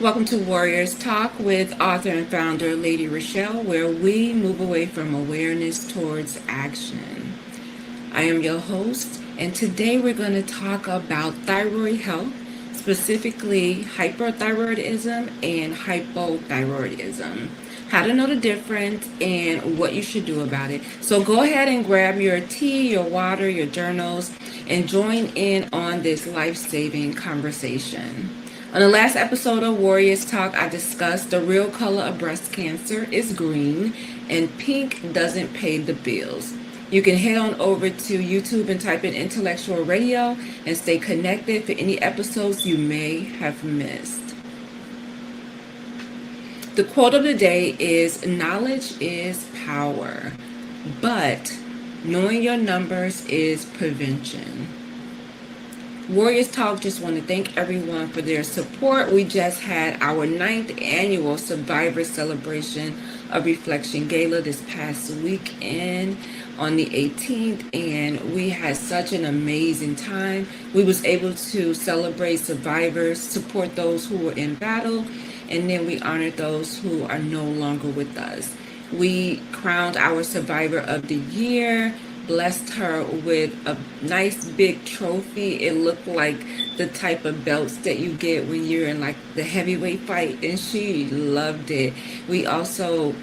Welcome to Warriors Talk with author and founder Lady ReShell, where we move away from awareness towards action. I am your host, and today we're going to talk about thyroid health, specifically hyperthyroidism and hypothyroidism. How to know the difference and what you should do about it. So go ahead and grab your tea, your water, your journals, and join in on this life-saving conversation. On the last episode of Warriors Talk, I discussed the real color of breast cancer is green and pink doesn't pay the bills. You can head on over to YouTube and type in Intellectual Radio and stay connected for any episodes you may have missed. The quote of the day is, knowledge is power, but knowing your numbers is prevention. Warriors Talk just want to thank everyone for their support. We just had our 9th annual Survivor Celebration of Reflection Gala this past weekend on the 18th, and we had such an amazing time. We was able to celebrate survivors, support those who were in battle, and then we honored those who are no longer with us. We crowned our Survivor of the Year, blessed her with a nice big trophy. It looked like the type of belts that you get when you're in like the heavyweight fight, and she loved it. We also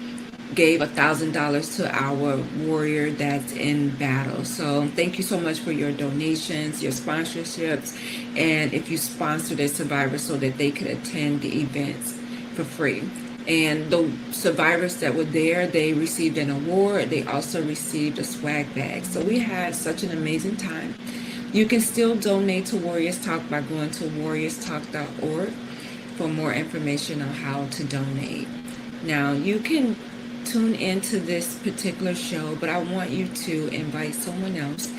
gave $1,000 to our warrior that's in battle. So thank you so much for your donations, your sponsorships, and if you sponsored a survivor so that they could attend the events for free. And the survivors that were there, they received an award. They also received a swag bag. So we had such an amazing time. You can still donate to Warriors Talk by going to warriorstalk.org for more information on how to donate. Now, you can tune into this particular show, but I want you to invite someone else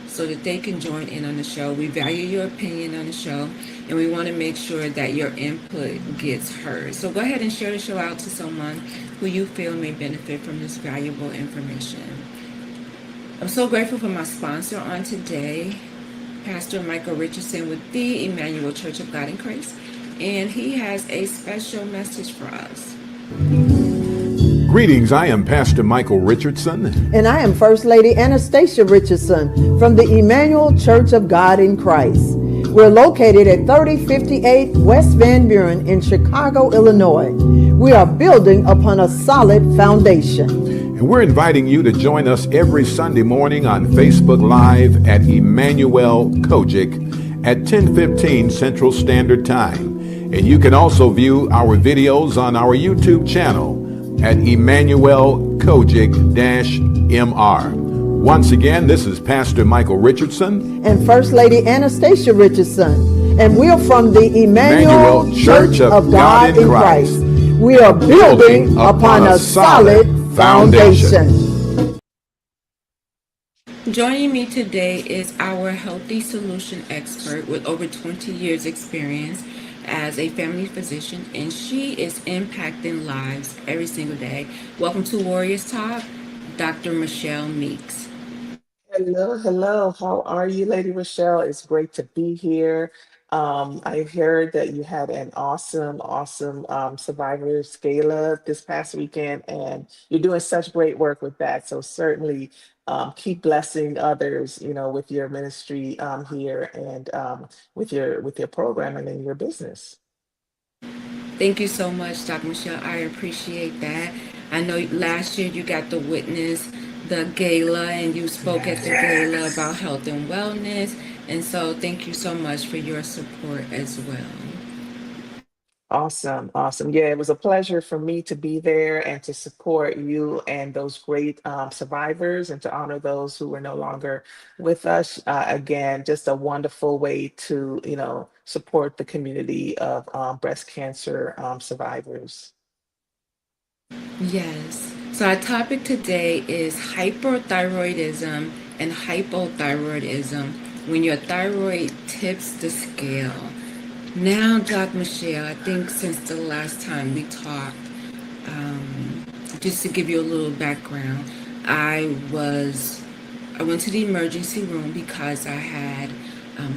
so that they can join in on the show. We value your opinion on the show, and we want to make sure that your input gets heard. So go ahead and share the show out to someone who you feel may benefit from this valuable information. I'm so grateful for my sponsor on today, Pastor Michael Richardson with the Emmanuel Church of God in Christ, and he has a special message for us. Greetings, I am Pastor Michael Richardson. And I am First Lady Anastasia Richardson from the Emmanuel Church of God in Christ. We're located at 3058 West Van Buren in Chicago, Illinois. We are building upon a solid foundation. And we're inviting you to join us every Sunday morning on Facebook Live at Emmanuel Kojic at 10:15 Central Standard Time. And you can also view our videos on our YouTube channel at Emmanuel Kojic-MR. Once again, this is Pastor Michael Richardson and First Lady Anastasia Richardson, and we're from the Emmanuel Church of God in Christ. We are building upon a solid foundation. Joining me today is our healthy solution expert with over 20 years experience as a family physician, and she is impacting lives every single day. Welcome to Warriors Talk, Dr. Michelle Meeks. Hello. How are you, Lady Rochelle? It's great to be here. I heard that you had an awesome Survivors Gala this past weekend, and you're doing such great work with that. So certainly keep blessing others, with your ministry here and with your program and in your business. Thank you so much, Dr. Michelle. I appreciate that. I know last year you got to witness the gala and you spoke at the gala about health and wellness. And so thank you so much for your support as well. Awesome, awesome. Yeah, it was a pleasure for me to be there and to support you and those great survivors and to honor those who were no longer with us. Again, just a wonderful way to, support the community of breast cancer survivors. Yes. So our topic today is hyperthyroidism and hypothyroidism when your thyroid tips the scale. Now, Dr. Michelle, I think since the last time we talked, just to give you a little background, I went to the emergency room because I had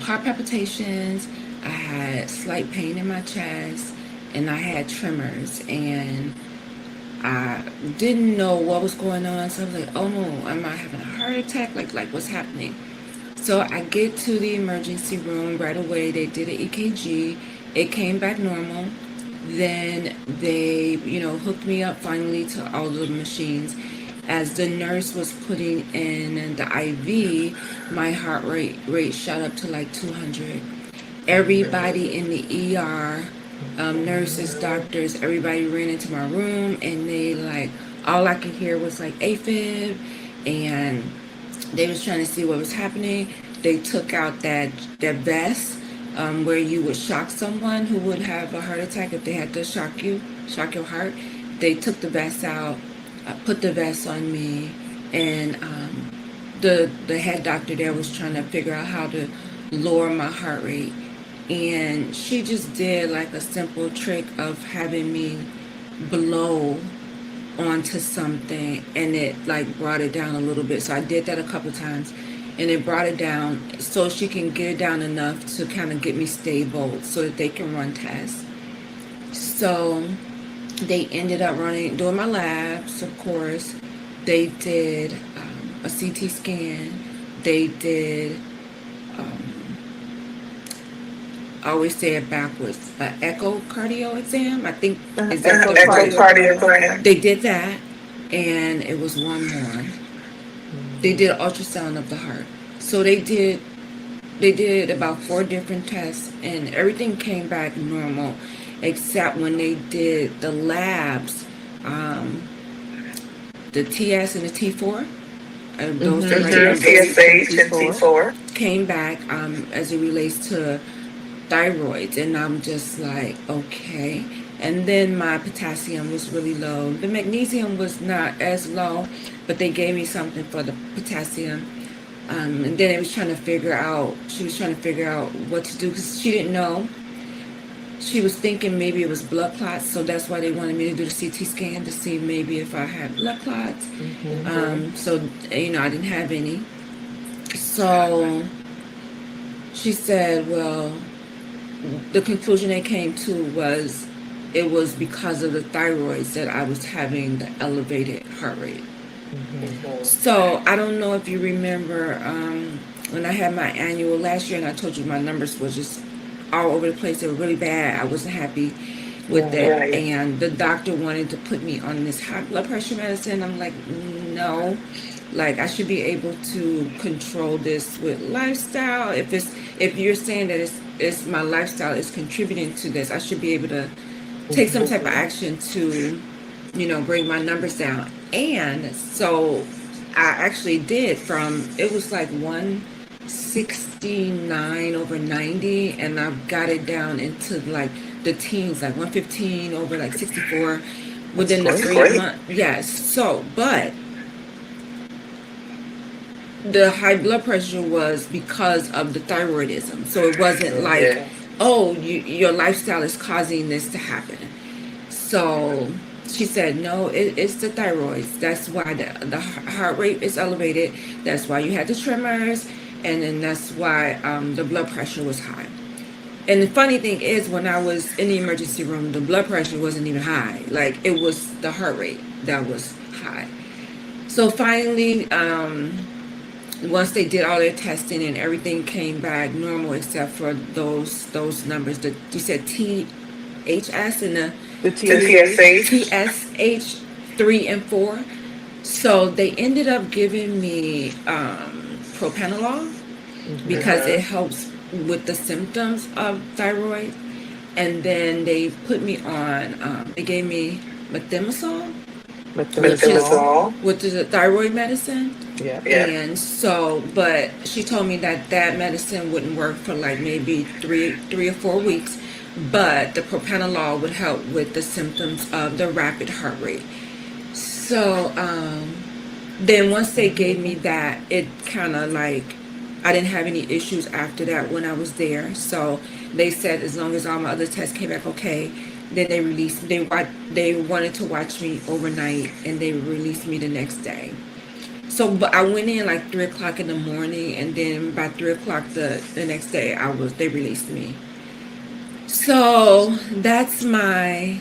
heart palpitations, I had slight pain in my chest, and I had tremors, and I didn't know what was going on. So I was like, oh no, am I having a heart attack? Like what's happening? So I get to the emergency room right away. They did an EKG. It came back normal. Then they, hooked me up finally to all the machines. As the nurse was putting in the IV, my heart rate shot up to like 200. Everybody in the ER, nurses, doctors, everybody ran into my room, and they like, all I could hear was like AFib, and they was trying to see what was happening. They took out that vest where you would shock someone who would have a heart attack if they had to shock your heart. They took the vest out, put the vest on me, and the head doctor there was trying to figure out how to lower my heart rate. And she just did like a simple trick of having me blow onto something, and it like brought it down a little bit. So I did that a couple times, and it brought it down so she can get it down enough to kind of get me stable so that they can run tests. So they ended up doing my labs, of course. They did a CT scan. They did I always say it backwards, an echocardio exam. I think is that Echocardiogram. they did that, and it was one more. They did an ultrasound of the heart. So they did about 4 different tests, and everything came back normal, except when they did the labs, the TS and the T4. Those are like PSH and T4 came back as it relates to thyroid, and I'm just like, okay. And then my potassium was really low. The magnesium was not as low, but they gave me something for the potassium. And then she was trying to figure out what to do because she didn't know. She was thinking maybe it was blood clots, so that's why they wanted me to do the CT scan to see maybe if I had blood clots. So, I didn't have any. So she said, well, the conclusion they came to was it was because of the thyroids that I was having the elevated heart rate. So I don't know if you remember when I had my annual last year, and I told you my numbers was just all over the place. They were really bad. I wasn't happy with it. Right. And the doctor wanted to put me on this high blood pressure medicine. I'm like, no. Like, I should be able to control this with lifestyle. If you're saying that it's my lifestyle is contributing to this, I should be able to take some type of action to, bring my numbers down. And so I actually did it was like 169 over 90, and I've got it down into like the teens, like 115 over like 64 within the 3 months. Yes. So, but the high blood pressure was because of the thyroidism. So it wasn't like, your lifestyle is causing this to happen. So she said, no, it's the thyroids. That's why the heart rate is elevated. That's why you had the tremors. And then that's why the blood pressure was high. And the funny thing is, when I was in the emergency room, the blood pressure wasn't even high. Like, it was the heart rate that was high. So finally, once they did all their testing and everything came back normal except for those numbers that you said HS and The the TSH. TSH 3 and 4. So they ended up giving me propanolol Hmm. because it helps with the symptoms of thyroid. And then they put me on, they gave me methimazole, Methimazole. which is a thyroid medicine. Yep. Yeah. And so, but she told me that that medicine wouldn't work for like maybe 3 or 4 weeks, but the propanolol would help with the symptoms of the rapid heart rate. So, then once they gave me that, it kind of like I didn't have any issues after that when I was there. So they said as long as all my other tests came back okay, then they released. They wanted to watch me overnight, and they released me the next day. So, but I went in like 3 o'clock in the morning, and then by 3 o'clock the next day, they released me. So that's my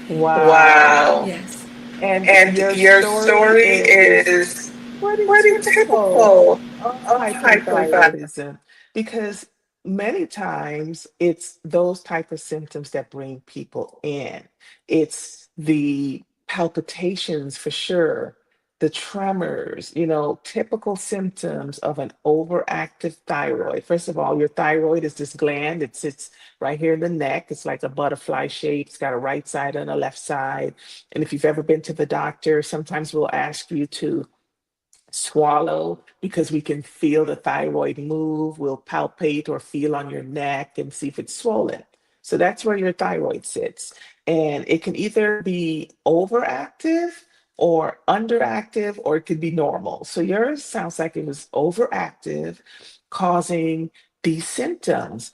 Wow. wow. Yes. And And your your story story is is pretty pretty typical typical of of hypothyroidism. hyperthyroidism because many times it's those type of symptoms that bring people in. It's the palpitations for sure, the tremors, typical symptoms of an overactive thyroid. First of all, your thyroid is this gland. It sits right here in the neck. It's like a butterfly shape. It's got a right side and a left side. And if you've ever been to the doctor, sometimes we'll ask you to swallow because we can feel the thyroid move. We'll palpate or feel on your neck and see if it's swollen. So that's where your thyroid sits. And it can either be overactive or underactive, or it could be normal. So yours sounds like it was overactive, causing these symptoms.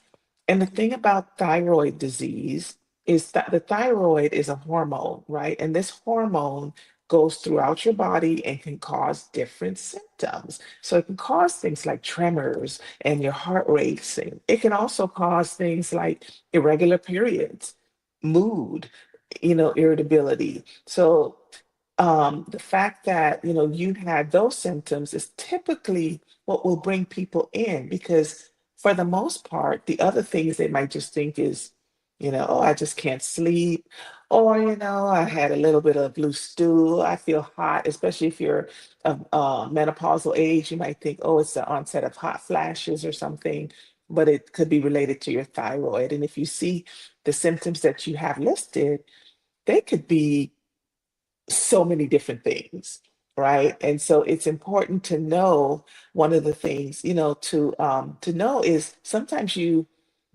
And the thing about thyroid disease is that the thyroid is a hormone, right? And this hormone goes throughout your body and can cause different symptoms. So it can cause things like tremors and your heart racing. It can also cause things like irregular periods, mood, irritability. So the fact that you had those symptoms is typically what will bring people in because for the most part the other things they might just think is oh, I just can't sleep, or I had a little bit of loose stool, I feel hot, especially if you're of menopausal age. You might think, oh, it's the onset of hot flashes or something, but it could be related to your thyroid. And if you see the symptoms that you have listed, they could be so many different things, right? And so it's important to know. One of the things to know is sometimes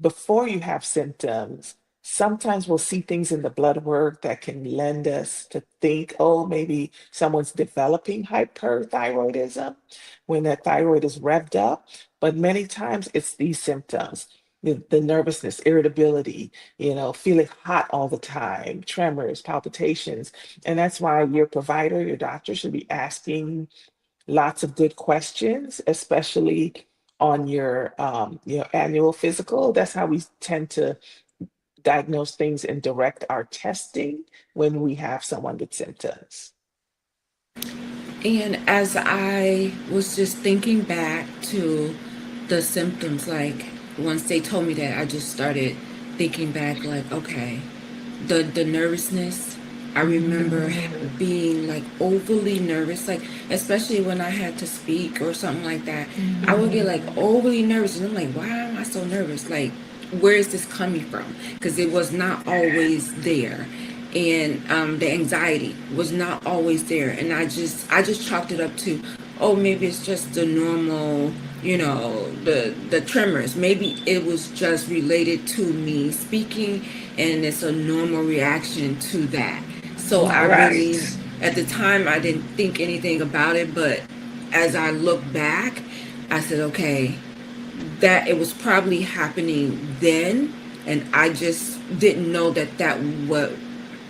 before you have symptoms, sometimes we'll see things in the blood work that can lend us to think, oh, maybe someone's developing hyperthyroidism when that thyroid is revved up. But many times it's these symptoms, the nervousness, irritability, feeling hot all the time, tremors, palpitations. And that's why your provider, your doctor should be asking lots of good questions, especially on your annual physical. That's how we tend to diagnose things and direct our testing when we have someone with symptoms. And as I was just thinking back to the symptoms, like once they told me that, I just started thinking back, like, okay, the nervousness. I remember Mm, being like overly nervous, like especially when I had to speak or something like that. I would get like mm, overly nervous, and I'm like, why am I so nervous? Like, where is this coming from? Because it was not always there, and the anxiety was not always there, and I just chalked it up to, oh, maybe it's just the normal, the tremors. Maybe it was just related to me speaking, and it's a normal reaction to that. So I right. really, at the time, I didn't think anything about it, but as I look back, I said, okay, that it was probably happening then, and I just didn't know that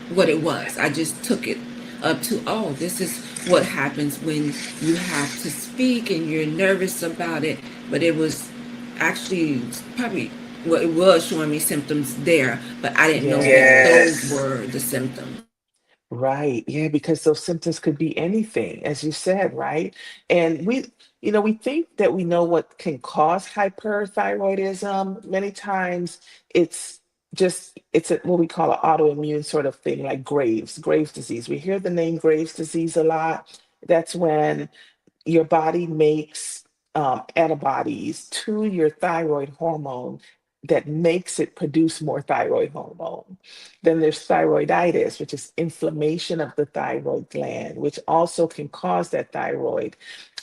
what it was. I just took it up to, oh, this is what happens when you have to speak and you're nervous about it. But it was actually probably, well, it was showing me symptoms there, but I didn't know that those Yes. were the symptoms. Right. Yeah, because those symptoms could be anything, as you said, right? And we think that we know what can cause hyperthyroidism. Many times it's just it's what we call an autoimmune sort of thing, like Graves disease. We hear the name Graves disease a lot. That's when your body makes antibodies to your thyroid hormone that makes it produce more thyroid hormone. Then there's thyroiditis, which is inflammation of the thyroid gland, which also can cause that thyroid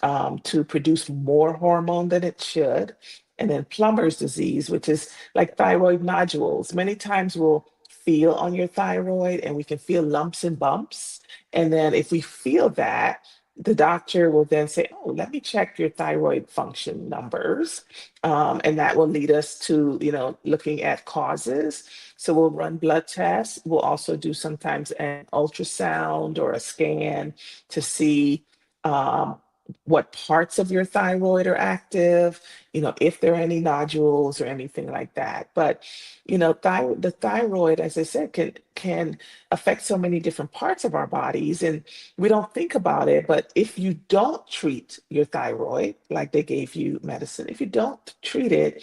to produce more hormone than it should. And then plumber's disease, which is like thyroid nodules. Many times we'll feel on your thyroid and we can feel lumps and bumps. And then if we feel that, the doctor will then say, "Oh, let me check your thyroid function numbers," and that will lead us to, looking at causes. So we'll run blood tests. We'll also do sometimes an ultrasound or a scan to see um, what parts of your thyroid are active, if there are any nodules or anything like that. But the thyroid, as I said, can affect so many different parts of our bodies, and we don't think about it, but if you don't treat your thyroid, like they gave you medicine, if you don't treat it,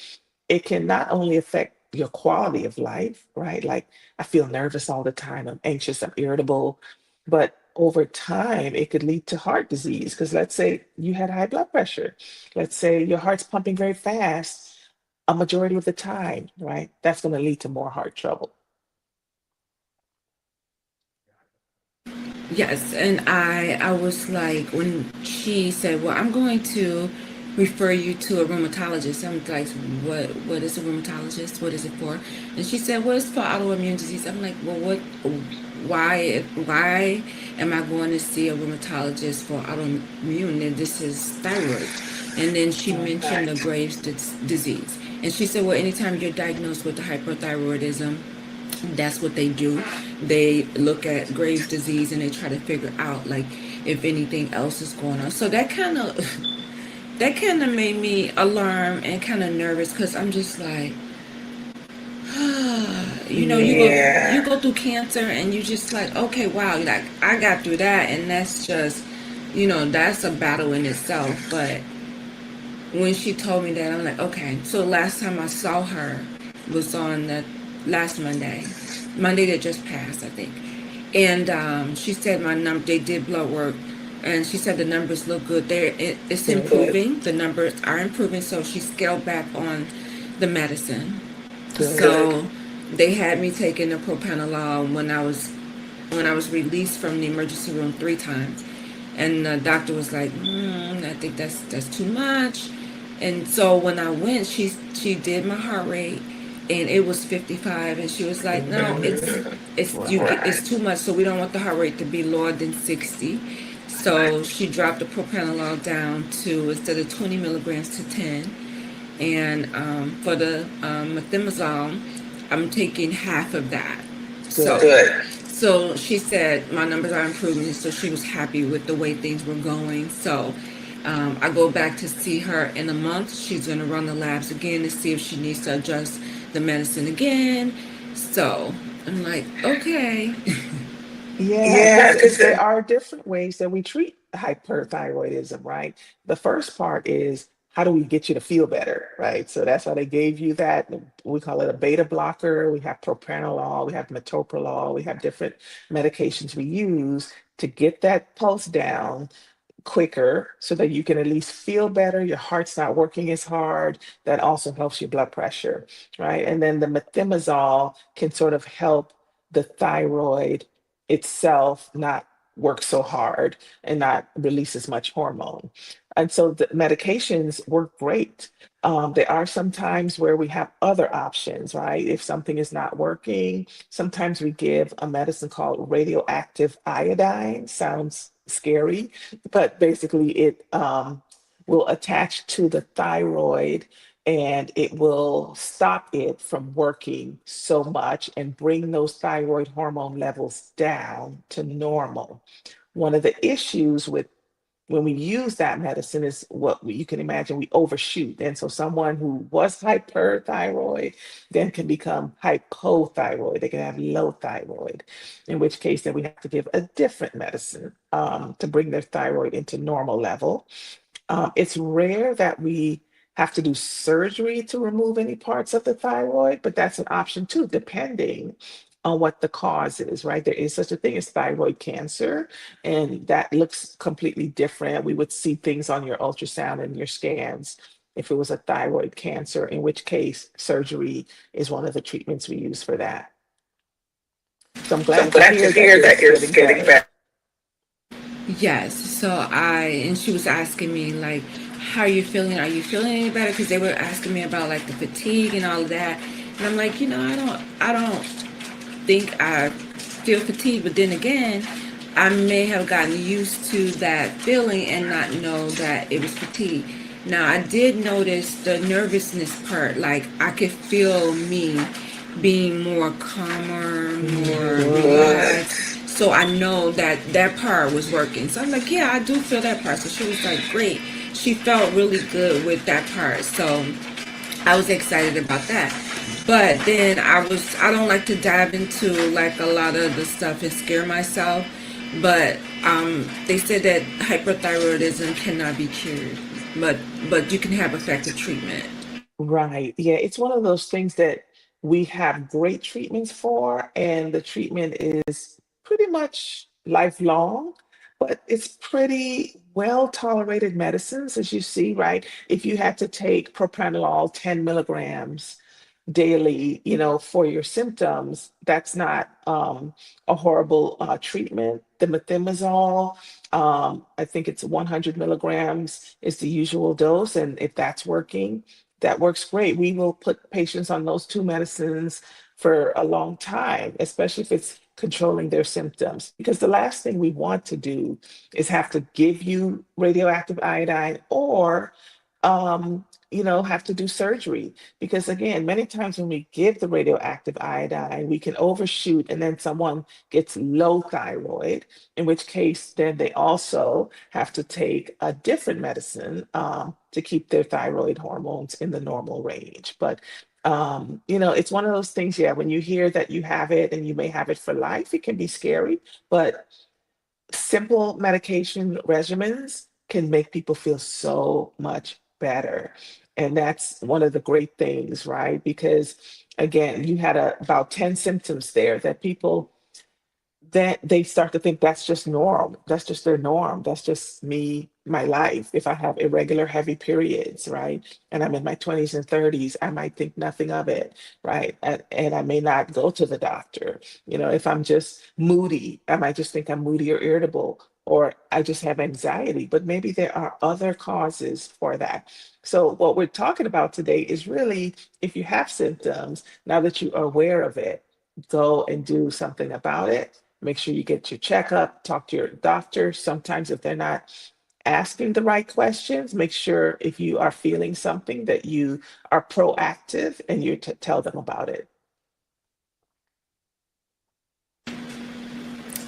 it can not only affect your quality of life, right? Like I feel nervous all the time, I'm anxious, I'm irritable, but over time, it could lead to heart disease. Because let's say you had high blood pressure, let's say your heart's pumping very fast a majority of the time, right? That's going to lead to more heart trouble. Yes, and I was like, when she said, "Well, I'm going to refer you to a rheumatologist." I'm like, what is a rheumatologist? What is it for?" And she said, "Well, it's for autoimmune disease." I'm like, "Well, why am I going to see a rheumatologist for autoimmune and this is thyroid?" And then she mentioned the Graves disease. And she said, "Well, anytime you're diagnosed with the hyperthyroidism, that's what they do. They look at Graves' disease and they try to figure out like if anything else is going on." So that kind of made me alarmed and kind of nervous because I'm just like, you go through cancer and you just like, okay, wow, like I got through that, and that's just, that's a battle in itself. But when she told me that, I'm like, okay. So last time I saw her was on that last Monday that just passed, I think. And she said my number. They did blood work, and she said the numbers look good. It's Good, improving. The numbers are improving. So she scaled back on the medicine. good. So they had me taking the propranolol when I was released from the emergency room 3 times, and the doctor was like, "I think that's too much." And so when I went, she did my heart rate, and it was 55, and she was like, "No, it's too much. So we don't want the heart rate to be lower than 60." So she dropped the propranolol down to, instead of 20 milligrams, to 10. And for the methimazole, I'm taking half of that. So, Good. so she said my numbers are improving. So she was happy with the way things were going. So I go back to see her in a month. She's going to run the labs again to see if she needs to adjust the medicine again. So I'm like, okay. Yeah, because there are different ways that we treat hyperthyroidism, right? The first part is how do we get you to feel better, right? So that's why they gave you that. We call it a beta blocker. We have propranolol, we have metoprolol, we have different medications we use to get that pulse down quicker so that you can at least feel better. Your heart's not working as hard. That also helps your blood pressure, right? And then the methimazole can sort of help the thyroid itself not work so hard and not release as much hormone. And so the medications work great. There are some times where we have other options, right? If something is not working, sometimes we give a medicine called radioactive iodine. Sounds scary, but basically it will attach to the thyroid and it will stop it from working so much and bring those thyroid hormone levels down to normal. One of the issues with when we use that medicine is you can imagine we overshoot. And so someone who was hyperthyroid then can become hypothyroid. They can have low thyroid, in which case then we have to give a different medicine to bring their thyroid into normal level. It's rare that we have to do surgery to remove any parts of the thyroid, but that's an option too, depending on what the cause is, right? There is such a thing as thyroid cancer, and that looks completely different. We would see things on your ultrasound and your scans if it was a thyroid cancer, in which case surgery is one of the treatments we use for that. So I'm So I'm glad to glad to hear that hear you're that you're getting getting better. better. Yes. And she was asking me, like, how are you feeling? Are you feeling any better? Because they were asking me about, like, the fatigue and all of that. And I'm like, I don't think I feel fatigued. But then again, I may have gotten used to that feeling and not know that it was fatigue. Now, I did notice the nervousness part. Like, I could feel me being more calmer, more Good. relaxed. So I know that that part was working. So I'm like, yeah, I do feel that part. So she was like, great. She felt really good with that part. So I was excited about that. But then I don't like to dive into like a lot of the stuff and scare myself. But they said that hyperthyroidism cannot be cured, but you can have effective treatment. Right. Yeah, it's one of those things that we have great treatments for, and the treatment is pretty much lifelong, but it's pretty well tolerated medicines, as you see, right? If you had to take propranolol 10 milligrams daily, for your symptoms, that's not a horrible treatment. The methimazole, I think it's 100 milligrams is the usual dose, and if that's working, that works great. We will put patients on those two medicines for a long time, especially if it's controlling their symptoms. Because the last thing we want to do is have to give you radioactive iodine or have to do surgery, because again, many times when we give the radioactive iodine, we can overshoot and then someone gets low thyroid, in which case then they also have to take a different medicine to keep their thyroid hormones in the normal range. But it's one of those things, yeah, when you hear that you have it and you may have it for life, it can be scary, but simple medication regimens can make people feel so much better. And that's one of the great things, right? Because again, you had about 10 symptoms there that people that they start to think that's just norm. That's just their norm. That's just me, my life. If I have irregular heavy periods, right? And I'm in my 20s and 30s, I might think nothing of it, right? And I may not go to the doctor. If I'm just moody, I might just think I'm moody or irritable, or I just have anxiety, but maybe there are other causes for that. So what we're talking about today is really, if you have symptoms, now that you are aware of it, go and do something about it. Make sure you get your checkup, talk to your doctor. Sometimes if they're not asking the right questions, make sure if you are feeling something that you are proactive and you tell them about it.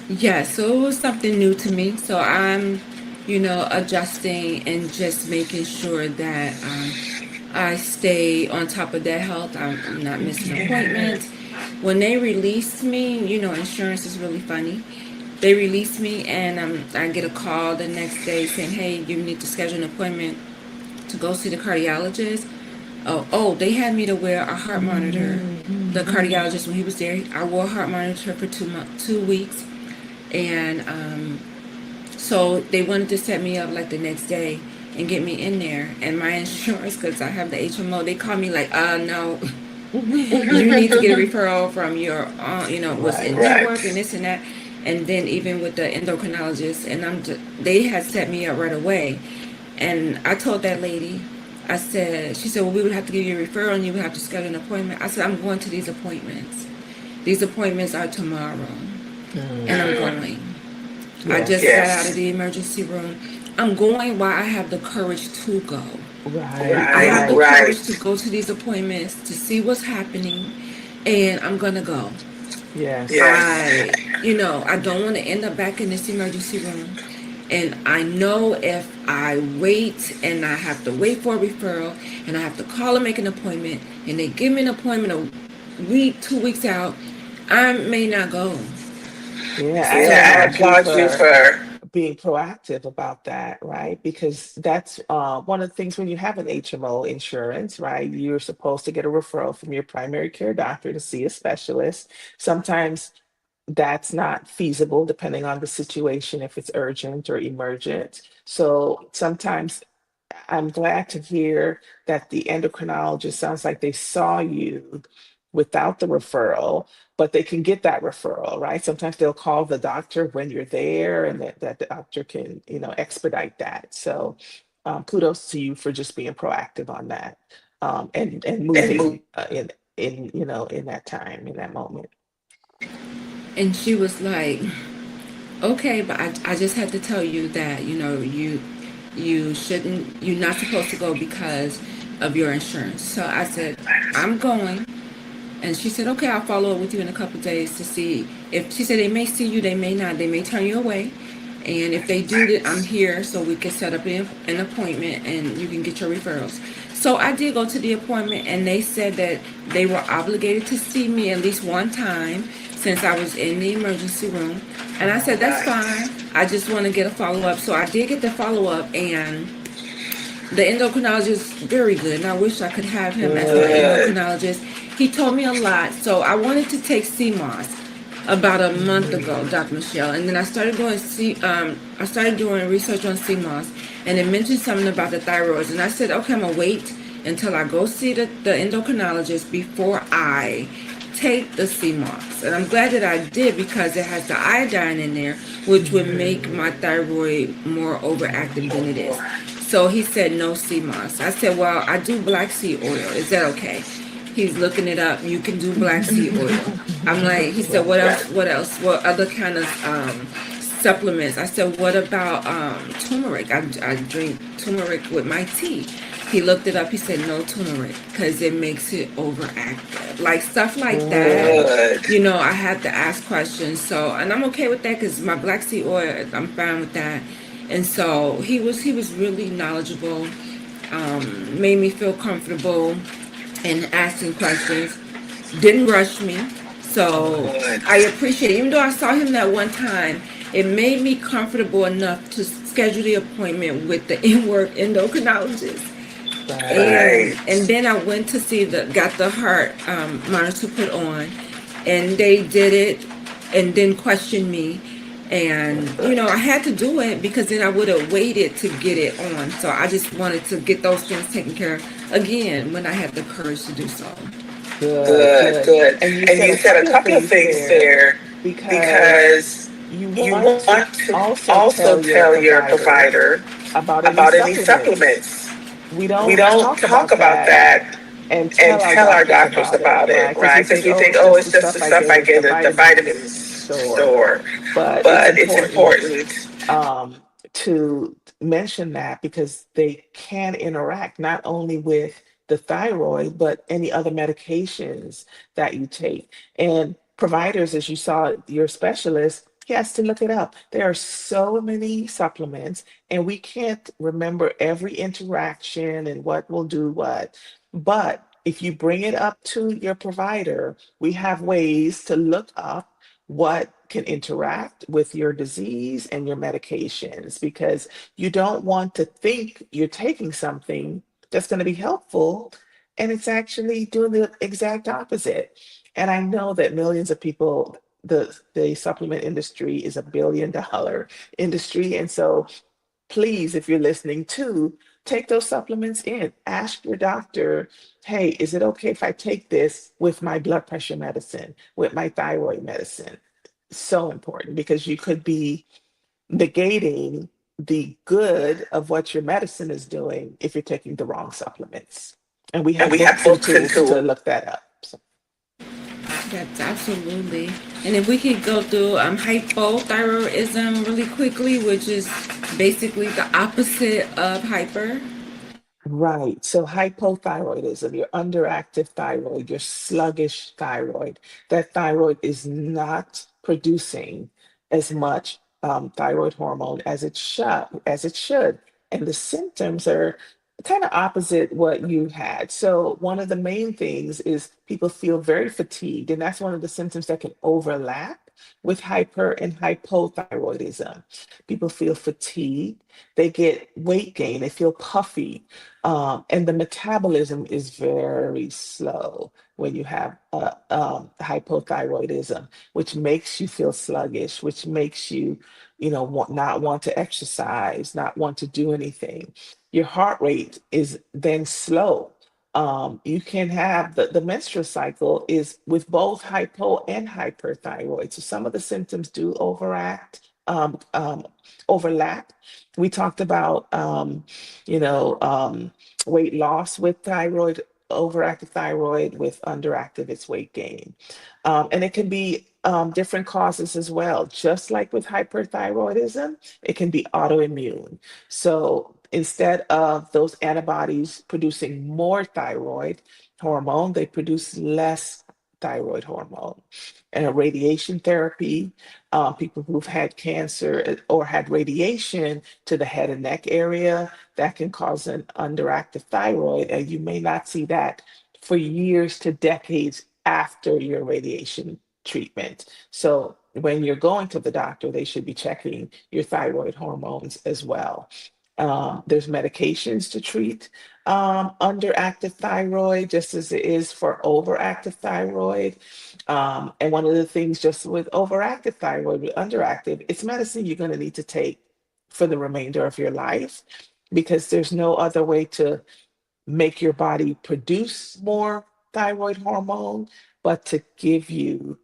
Yeah, so it was something new to me. So I'm, adjusting and just making sure that I stay on top of that health. I'm not missing appointments. Yes. When they released me, insurance is really funny. They released me, and I get a call the next day saying, "Hey, you need to schedule an appointment to go see the cardiologist." Oh, they had me to wear a heart monitor. The Mhm. cardiologist, when he was there, I wore a heart monitor for 2 weeks, and so they wanted to set me up like the next day and get me in there. And my insurance, because I have the HMO, they called me like, no, you need to get a referral from your, was in Right. network and this and that. And then even with the endocrinologist, and they had set me up right away. And I told that lady, she said, well, we would have to give you a referral and you would have to schedule an appointment. I said, I'm going to these appointments. These appointments are tomorrow, and I'm Mm. going. I just Yes. got out of the emergency room. I'm going while I have the courage to go. Right. I have the Right. courage to go to these appointments to see what's happening, and I'm gonna go. Yes. Yes. I don't want to end up back in this emergency room. And I know if I wait and I have to wait for a referral and I have to call and make an appointment and they give me an appointment a week, 2 weeks out, I may not go. Yeah, I Yeah, applaud I you applaud you for for being proactive about that, right? Because that's one of the things when you have an HMO insurance, right? You're supposed to get a referral from your primary care doctor to see a specialist. Sometimes that's not feasible depending on the situation, if it's urgent or emergent. So sometimes I'm glad to hear that the endocrinologist sounds like they saw you without the referral, but they can get that referral, right? Sometimes they'll call the doctor when you're there, and that the doctor can, expedite that. So kudos to you for just being proactive on that, and moving in that time, in that moment. And she was like, okay, but I just had to tell you that, you shouldn't, you're not supposed to go because of your insurance. So I said, I'm going. And she said, okay, I'll follow up with you in a couple of days to see if, she said, they may see you, they may not, they may turn you away. And if they do that, I'm here so we can set up an appointment and you can get your referrals. So I did go to the appointment, and they said that they were obligated to see me at least one time since I was in the emergency room. And I said, that's fine. I just want to get a follow up. So I did get the follow up, and the endocrinologist is very good, and I wish I could have him as my endocrinologist. He told me a lot. So I wanted to take CMOS about a month ago, Dr. Michelle, and then I started doing research on CMOS, and it mentioned something about the thyroids, and I said, okay, I'm gonna wait until I go see the endocrinologist before I take the CMOS. And I'm glad that I did, because it has the iodine in there, which would make my thyroid more overactive than it is. So he said no CMOS. I said, well, I do black seed oil. Is that okay? He's looking it up. You can do black seed oil. I'm like, he said, what else? What else? What other kind of supplements? I said, what about turmeric? I drink turmeric with my tea. He looked it up. He said, no turmeric, because it makes it overactive. Like stuff like that. I had to ask questions. So, and I'm okay with that, because my black seed oil, I'm fine with that. And so he was really knowledgeable, made me feel comfortable and asking questions, didn't rush me. So I appreciate it. Even though I saw him that one time, it made me comfortable enough to schedule the appointment with the in-work endocrinologist. And then I went to got the heart monitor put on, and they did it and then questioned me. And, I had to do it, because then I would have waited to get it on. So I just wanted to get those things taken care of again when I had the courage to do so. Good. And you said a couple of things there, because you want to also tell your provider about any supplements. We don't talk about that and tell our doctors about it, right? Because we think, oh, it's just the stuff I get at the vitamin store. But it's important to mention that, because they can interact not only with the thyroid, but any other medications that you take. And providers, as you saw, your specialist, he has to look it up. There are so many supplements, and we can't remember every interaction and what will do what. But if you bring it up to your provider, we have ways to look up what can interact with your disease and your medications, because you don't want to think you're taking something that's going to be helpful, and it's actually doing the exact opposite. And I know that millions of people, the supplement industry is $1 billion industry. And so please, if you're listening too, take those supplements in. Ask your doctor, hey, is it okay if I take this with my blood pressure medicine, with my thyroid medicine? So important, because you could be negating the good of what your medicine is doing if you're taking the wrong supplements. And we have books and tools to look that up. So. That's absolutely. And if we could go through hypothyroidism really quickly, which is basically the opposite of hyper. Right. So hypothyroidism, your underactive thyroid, your sluggish thyroid, that thyroid is not producing as much thyroid hormone as it should. And the symptoms are kind of opposite what you had. So one of the main things is people feel very fatigued, and that's one of the symptoms that can overlap with hyper and hypothyroidism. People feel fatigued, they get weight gain, they feel puffy, and the metabolism is very slow when you have hypothyroidism, which makes you feel sluggish, which makes you, not want to exercise, not want to do anything. Your heart rate is then slow. You can have the menstrual cycle is with both hypo and hyperthyroid. So some of the symptoms do overlap. We talked about, you know, um, weight loss with thyroid, overactive thyroid, with underactive, it's weight gain. And it can be different causes as well. Just like with hyperthyroidism, it can be autoimmune. So instead of those antibodies producing more thyroid hormone, they produce less thyroid hormone. And a radiation therapy, people who've had cancer or had radiation to the head and neck area, that can cause an underactive thyroid. And you may not see that for years to decades after your radiation treatment. So when you're going to the doctor, they should be checking your thyroid hormones as well. There's medications to treat underactive thyroid, just as it is for overactive thyroid. And one of the things just with overactive thyroid, with underactive, it's medicine you're going to need to take for the remainder of your life because there's no other way to make your body produce more thyroid hormone, but to give you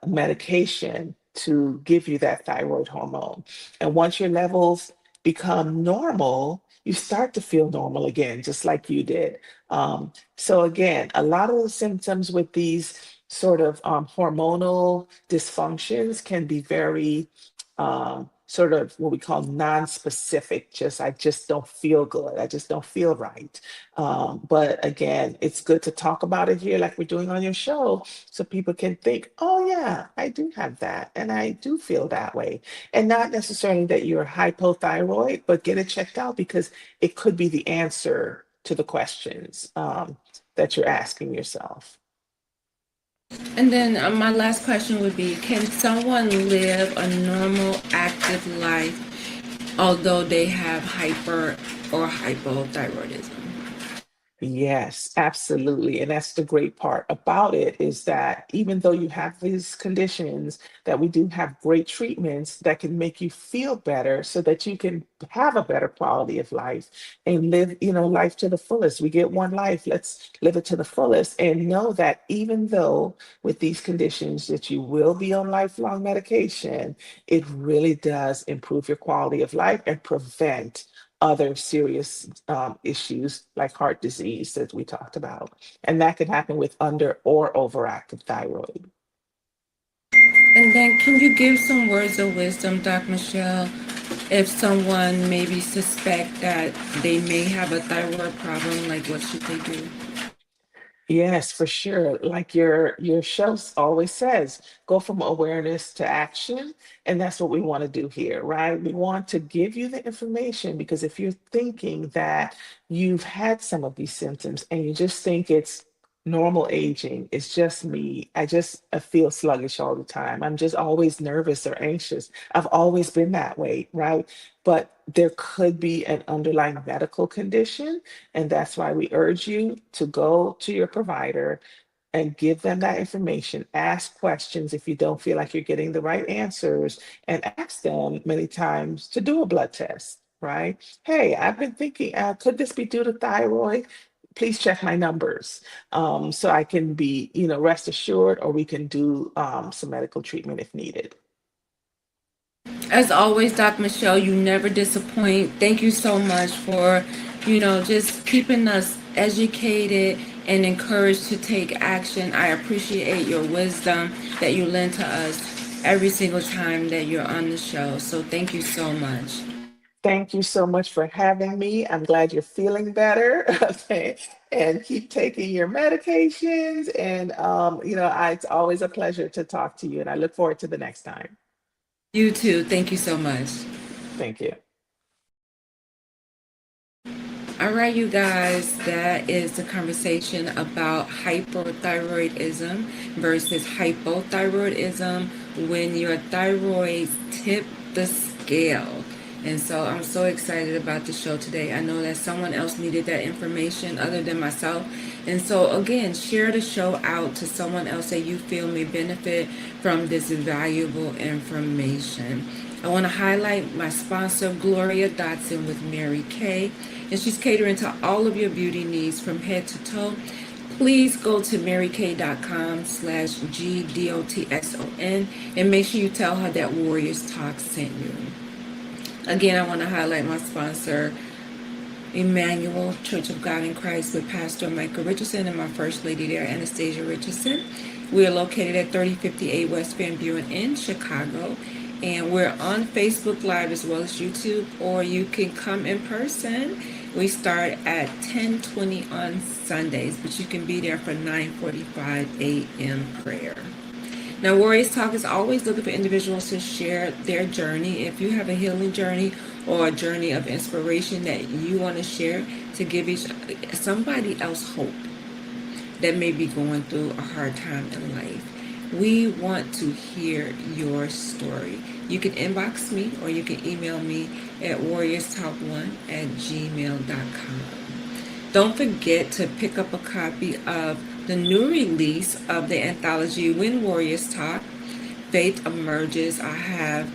medication to give you that thyroid hormone. And once your levels become normal, you start to feel normal again, just like you did. So, again, a lot of the symptoms with these sort of hormonal dysfunctions can be very sort of what we call non-specific, just I just don't feel good, I just don't feel right. But again, it's good to talk about it here like we're doing on your show so people can think, oh yeah, I do have that and I do feel that way. And not necessarily that you're hypothyroid, but get it checked out because it could be the answer to the questions that you're asking yourself. And then my last question would be, can someone live a normal, active life although they have hyper or hypothyroidism? Yes, absolutely. And that's the great part about it is that even though you have these conditions, that we do have great treatments that can make you feel better so that you can have a better quality of life and live, life to the fullest. We get one life, let's live it to the fullest and know that even though with these conditions that you will be on lifelong medication, it really does improve your quality of life and prevent other serious issues like heart disease that we talked about. And that can happen with under or overactive thyroid. And then can you give some words of wisdom, Dr. Michelle, if someone maybe suspect that they may have a thyroid problem, like what should they do? Yes, for sure. Like your show always says, go from awareness to action, and that's what we want to do here, right? We want to give you the information because if you're thinking that you've had some of these symptoms and you just think it's normal aging, it's just me. I feel sluggish all the time. I'm just always nervous or anxious. I've always been that way, right? But there could be an underlying medical condition and that's why we urge you to go to your provider and give them that information. Ask questions if you don't feel like you're getting the right answers, and ask them many times to do a blood test, right? Hey, I've been thinking, could this be due to thyroid? Please check my numbers so I can be, rest assured, or we can do some medical treatment if needed. As always, Dr. Michelle, you never disappoint. Thank you so much for, just keeping us educated and encouraged to take action. I appreciate your wisdom that you lend to us every single time that you're on the show. So thank you so much. Thank you so much for having me. I'm glad you're feeling better. Okay. And keep taking your medications. And, it's always a pleasure to talk to you. And I look forward to the next time. You too. Thank you so much. Thank you. All right, you guys, that is the conversation about hyperthyroidism versus hypothyroidism when your thyroid tip the scale. And so I'm so excited about the show today. I know that someone else needed that information other than myself. And so, again, share the show out to someone else that you feel may benefit from this valuable information. I want to highlight my sponsor, Gloria Dotson with Mary Kay, and she's catering to all of your beauty needs from head to toe. Please go to marykay.com/GDOTSON and make sure you tell her that Warriors Talk sent you. Again, I want to highlight my sponsor, Emmanuel Church of God in Christ with Pastor Michael Richardson and my First Lady there, Anastasia Richardson. We are located at 3058 West Van Buren in Chicago. And we're on Facebook Live as well as YouTube, or you can come in person. We start at 10:20 on Sundays, but you can be there for 9:45 a.m. prayer. Now, Warriors Talk is always looking for individuals to share their journey. If you have a healing journey or a journey of inspiration that you want to share to give somebody else hope that may be going through a hard time in life, we want to hear your story. You can inbox me or you can email me at warriorstalk1@gmail.com. Don't forget to pick up a copy of the new release of the anthology When Warriors Talk, Faith Emerges. I have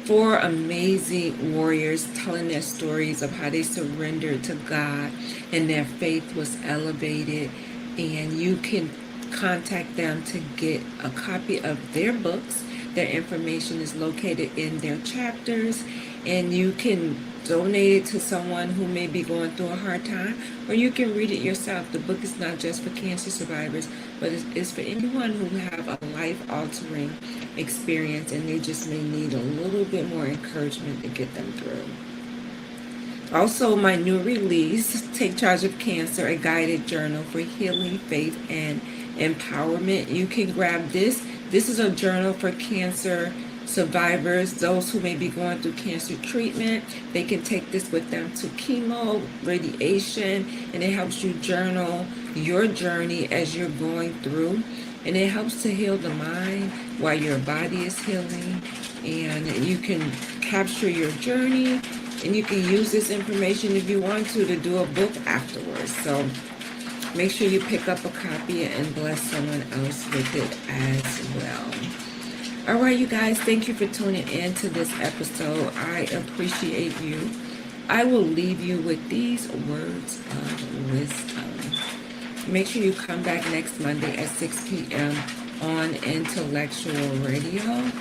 4 amazing warriors telling their stories of how they surrendered to God and their faith was elevated. And you can contact them to get a copy of their books. Their information is located in their chapters, and you can donate it to someone who may be going through a hard time, or you can read it yourself. The book is not just for cancer survivors, but it's for anyone who have a life-altering experience and they just may need a little bit more encouragement to get them through. Also, my new release, Take Charge of Cancer, a guided journal for healing, faith, and empowerment. You can grab this. This is a journal for cancer survivors, those who may be going through cancer treatment. They can take this with them to chemo, radiation, and it helps you journal your journey as you're going through. And it helps to heal the mind while your body is healing. And you can capture your journey, and you can use this information if you want to do a book afterwards. So make sure you pick up a copy and bless someone else with it as well. All right, you guys, thank you for tuning in to this episode. I appreciate you. I will leave you with these words of wisdom. Make sure you come back next Monday at 6 p.m. on Intellectual Radio.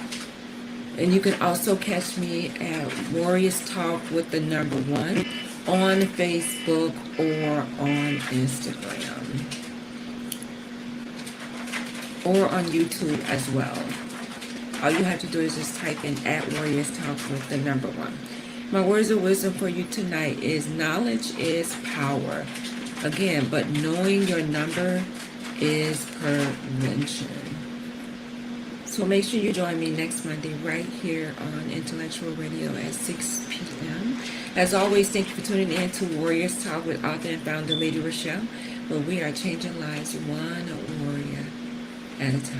And you can also catch me at Warriors Talk with the number 1 on Facebook or on Instagram or on YouTube as well. All you have to do is just type in at Warriors Talk with the number 1. My words of wisdom for you tonight is knowledge is power. Again, but knowing your number is prevention. So make sure you join me next Monday right here on Intellectual Radio at 6 p.m. As always, thank you for tuning in to Warriors Talk with author and founder Lady ReShell, where we are changing lives one warrior at a time.